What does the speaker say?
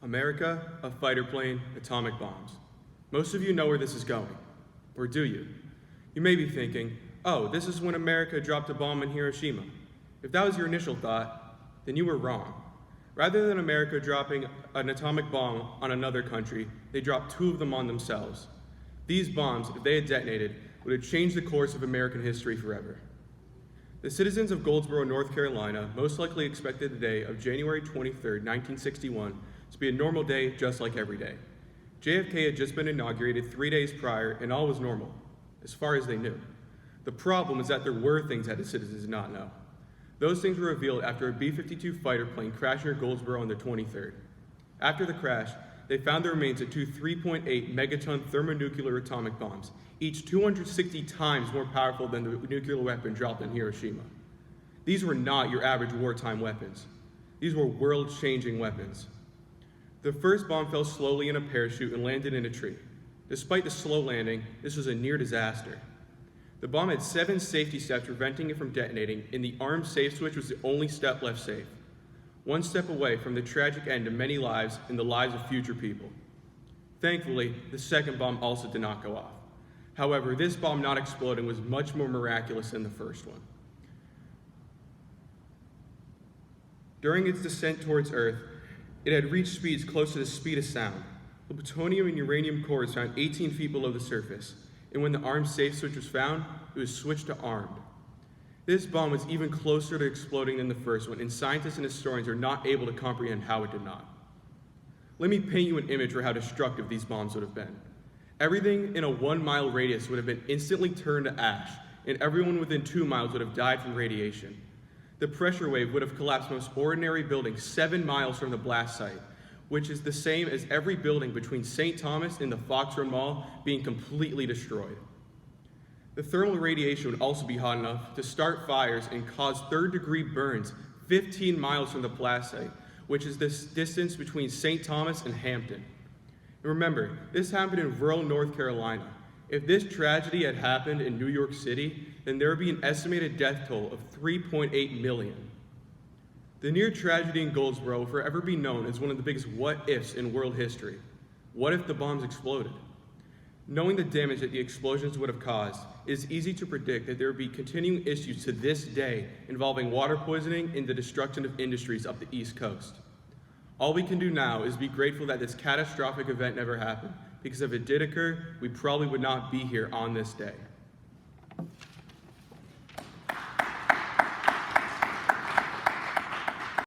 America, a fighter plane, atomic bombs. Most of you know where this is going. Or do you? You may be thinking, oh, this is when America dropped a bomb in Hiroshima. If that was your initial thought, then you were wrong. Rather than America dropping an atomic bomb on another country, they dropped two of them on themselves. These bombs, if they had detonated, would have changed the course of American history forever. The citizens of Goldsboro, North Carolina, most likely expected the day of January 23, 1961, to be a normal day just like every day. JFK had just been inaugurated 3 days prior, and all was normal, as far as they knew. The problem is that there were things that the citizens did not know. Those things were revealed after a B-52 fighter plane crashed near Goldsboro on the 23rd. After the crash, they found the remains of two 3.8 megaton thermonuclear atomic bombs, each 260 times more powerful than the nuclear weapon dropped in Hiroshima. These were not your average wartime weapons. These were world-changing weapons. The first bomb fell slowly in a parachute and landed in a tree. Despite the slow landing, this was a near disaster. The bomb had 7 safety steps preventing it from detonating, and the armed safe switch was the only step left safe. One step away from the tragic end of many lives and the lives of future people. Thankfully, the second bomb also did not go off. However, this bomb not exploding was much more miraculous than the first one. During its descent towards Earth, it had reached speeds close to the speed of sound. The plutonium and uranium core was found 18 feet below the surface, and when the armed safe switch was found, it was switched to armed. This bomb was even closer to exploding than the first one, and scientists and historians are not able to comprehend how it did not. Let me paint you an image for how destructive these bombs would have been. Everything in a 1-mile radius would have been instantly turned to ash, and everyone within 2 miles would have died from radiation. The pressure wave would have collapsed most ordinary buildings 7 miles from the blast site, which is the same as every building between St. Thomas and the Fox Run Mall being completely destroyed. The thermal radiation would also be hot enough to start fires and cause third-degree burns 15 miles from the blast site, which is the distance between St. Thomas and Hampton. And remember, this happened in rural North Carolina. If this tragedy had happened in New York City, then there would be an estimated death toll of 3.8 million. The near tragedy in Goldsboro will forever be known as one of the biggest what-ifs in world history. What if the bombs exploded? Knowing the damage that the explosions would have caused, it is easy to predict that there would be continuing issues to this day involving water poisoning and the destruction of industries up the East Coast. All we can do now is be grateful that this catastrophic event never happened, because if it did occur, we probably would not be here on this day.